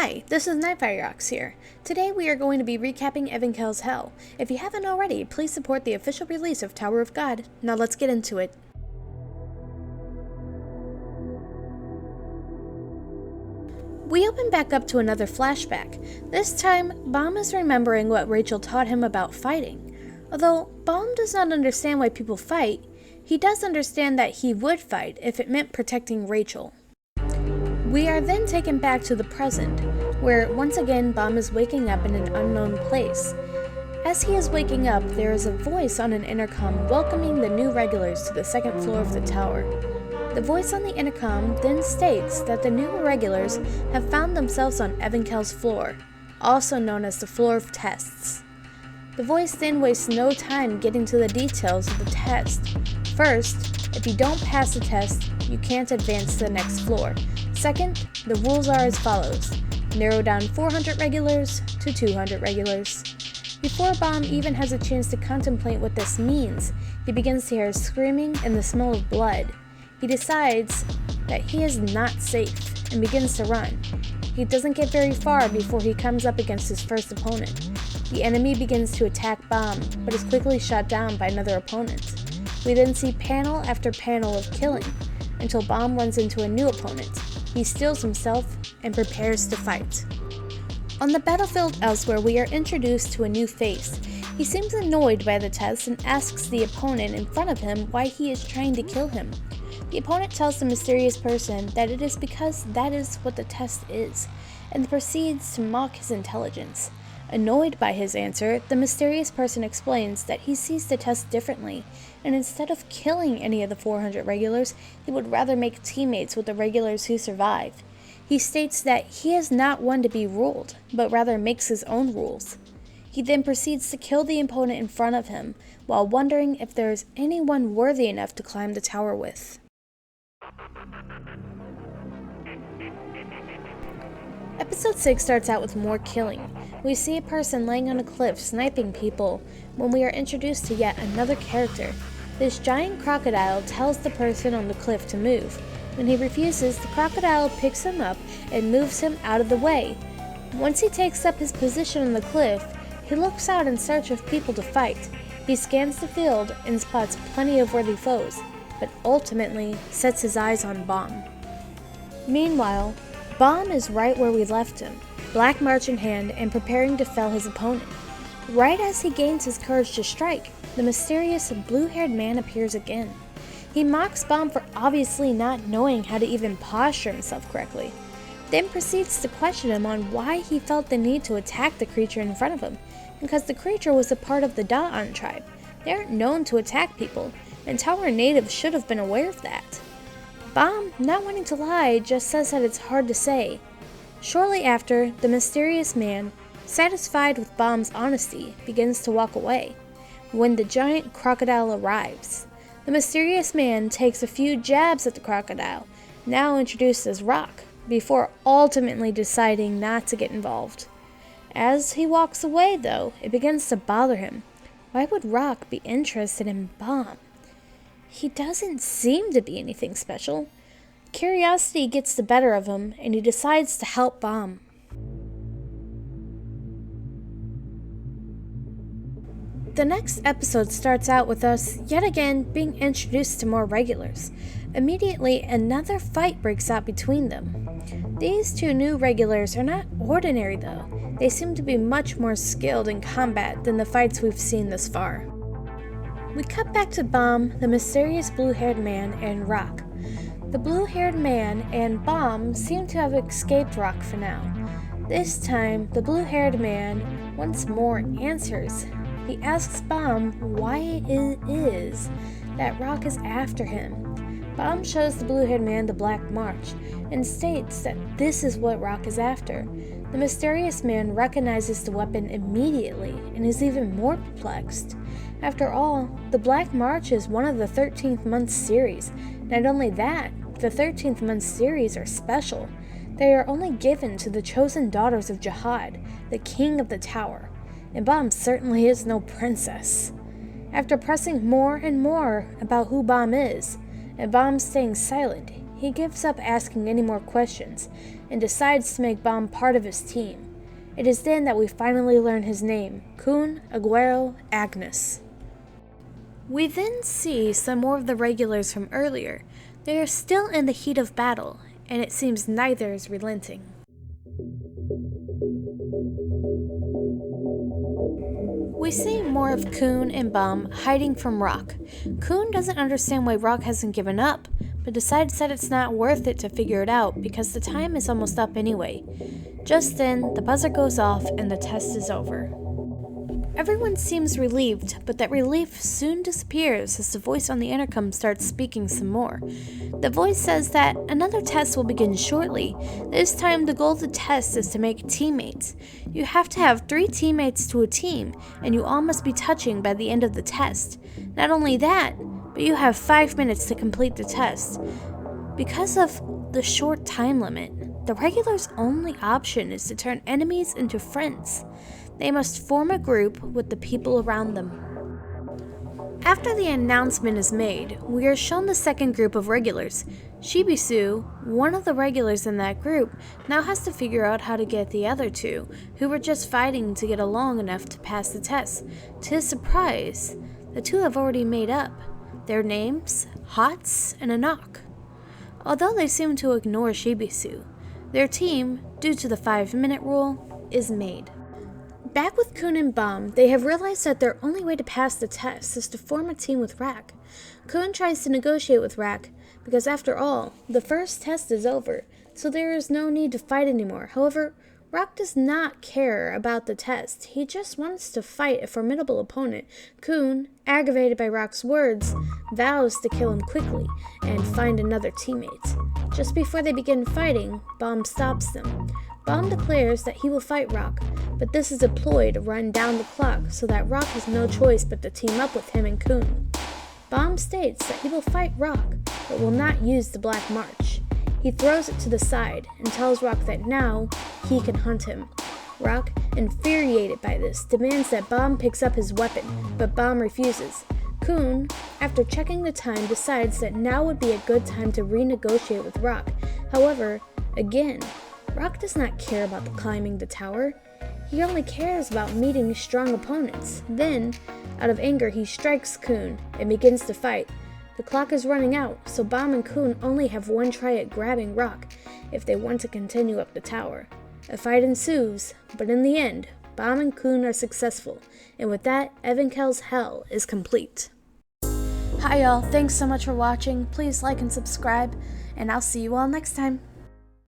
Hi, this is Nightfireox here. Today we are going to be recapping Evankhell's Hell. If you haven't already, please support the official release of Tower of God. Now let's get into it. We open back up to another flashback. This time, Baum is remembering what Rachel taught him about fighting. Although Baum does not understand why people fight, he does understand that he would fight if it meant protecting Rachel. We are then taken back to the present, where once again Baum is waking up in an unknown place. As he is waking up, there is a voice on an intercom welcoming the new regulars to the second floor of the tower. The voice on the intercom then states that the new regulars have found themselves on Evankhell's floor, also known as the floor of tests. The voice then wastes no time getting to the details of the test. First, if you don't pass the test, you can't advance to the next floor. Second, the rules are as follows. Narrow down 400 regulars to 200 regulars. Before Baum even has a chance to contemplate what this means, he begins to hear screaming and the smell of blood. He decides that he is not safe and begins to run. He doesn't get very far before he comes up against his first opponent. The enemy begins to attack Baum, but is quickly shot down by another opponent. We then see panel after panel of killing, until Baum runs into a new opponent. He steels himself and prepares to fight. On the battlefield elsewhere, we are introduced to a new face. He seems annoyed by the test and asks the opponent in front of him why he is trying to kill him. The opponent tells the mysterious person that it is because that is what the test is, and proceeds to mock his intelligence. Annoyed by his answer, the mysterious person explains that he sees the test differently, and instead of killing any of the 400 regulars, he would rather make teammates with the regulars who survive. He states that he is not one to be ruled, but rather makes his own rules. He then proceeds to kill the opponent in front of him, while wondering if there is anyone worthy enough to climb the tower with. Episode 6 starts out with more killing. We see a person laying on a cliff sniping people when we are introduced to yet another character. This giant crocodile tells the person on the cliff to move. When he refuses, the crocodile picks him up and moves him out of the way. Once he takes up his position on the cliff, he looks out in search of people to fight. He scans the field and spots plenty of worthy foes, but ultimately sets his eyes on Baum. Meanwhile, Baum is right where we left him, black march in hand and preparing to fell his opponent. Right as he gains his courage to strike, the mysterious blue-haired man appears again. He mocks Baum for obviously not knowing how to even posture himself correctly, then proceeds to question him on why he felt the need to attack the creature in front of him, because the creature was a part of the Da'an tribe. They aren't known to attack people, and Tower natives should have been aware of that. Baum, not wanting to lie, just says that it's hard to say. Shortly after, the mysterious man, satisfied with Baum's honesty, begins to walk away. When the giant crocodile arrives, the mysterious man takes a few jabs at the crocodile, now introduced as Rock, before ultimately deciding not to get involved. As he walks away, though, it begins to bother him. Why would Rock be interested in Baum? He doesn't seem to be anything special. Curiosity gets the better of him, and he decides to help Baum. The next episode starts out with us, yet again, being introduced to more regulars. Immediately, another fight breaks out between them. These two new regulars are not ordinary, though. They seem to be much more skilled in combat than the fights we've seen thus far. We cut back to Baum, the mysterious blue-haired man, and Rock. The blue-haired man and Baum seem to have escaped Rock for now. This time, the blue-haired man once more answers. He asks Baum why it is that Rock is after him. Baum shows the blue-haired man the Black March and states that this is what Rock is after. The mysterious man recognizes the weapon immediately and is even more perplexed. After all, the Black March is one of the 13th month series. Not only that, the 13th month series are special. They are only given to the chosen daughters of Jihad, the king of the tower. And Baum certainly is no princess. After pressing more and more about who Baum is, and Baum staying silent, he gives up asking any more questions and decides to make Bomb part of his team. It is then that we finally learn his name, Kun Aguero Agnes. We then see some more of the regulars from earlier. They are still in the heat of battle, and it seems neither is relenting. We see more of Kun and Bomb hiding from Rock. Kun doesn't understand why Rock hasn't given up, but decides that it's not worth it to figure it out because the time is almost up anyway. Just then, the buzzer goes off and the test is over. Everyone seems relieved, but that relief soon disappears as the voice on the intercom starts speaking some more. The voice says that another test will begin shortly. This time, the goal of the test is to make teammates. You have to have 3 teammates to a team, and you all must be touching by the end of the test. Not only that, but you have 5 minutes to complete the test. Because of the short time limit, the regulars' only option is to turn enemies into friends. They must form a group with the people around them. After the announcement is made, we are shown the second group of regulars. Shibisu, one of the regulars in that group, now has to figure out how to get the other 2, who were just fighting to get along enough to pass the test. To his surprise, the 2 have already made up. Their names, Hots and Anak. Although they seem to ignore Shibisu, their team, due to the 5-minute rule, is made. Back with Kun and Bomb, they have realized that their only way to pass the test is to form a team with Rak. Kun tries to negotiate with Rak, because after all, the first test is over, so there is no need to fight anymore. However, Rak does not care about the test. He just wants to fight a formidable opponent. Kun, aggravated by Rak's words, vows to kill him quickly and find another teammate. Just before they begin fighting, Bomb stops them. Bomb declares that he will fight Rock, but this is a ploy to run down the clock so that Rock has no choice but to team up with him and Kun. Bomb states that he will fight Rock, but will not use the Black March. He throws it to the side and tells Rock that now he can hunt him. Rock, infuriated by this, demands that Bomb picks up his weapon, but Bomb refuses. Kun, after checking the time, decides that now would be a good time to renegotiate with Rock. However, again, Rock does not care about climbing the tower. He only cares about meeting strong opponents. Then, out of anger, he strikes Kun and begins to fight. The clock is running out, so Bomb and Kun only have one try at grabbing Rock if they want to continue up the tower. A fight ensues, but in the end, Bomb and Kun are successful, and with that, Evankhell's hell is complete. Hi y'all, thanks so much for watching. Please like and subscribe, and I'll see you all next time.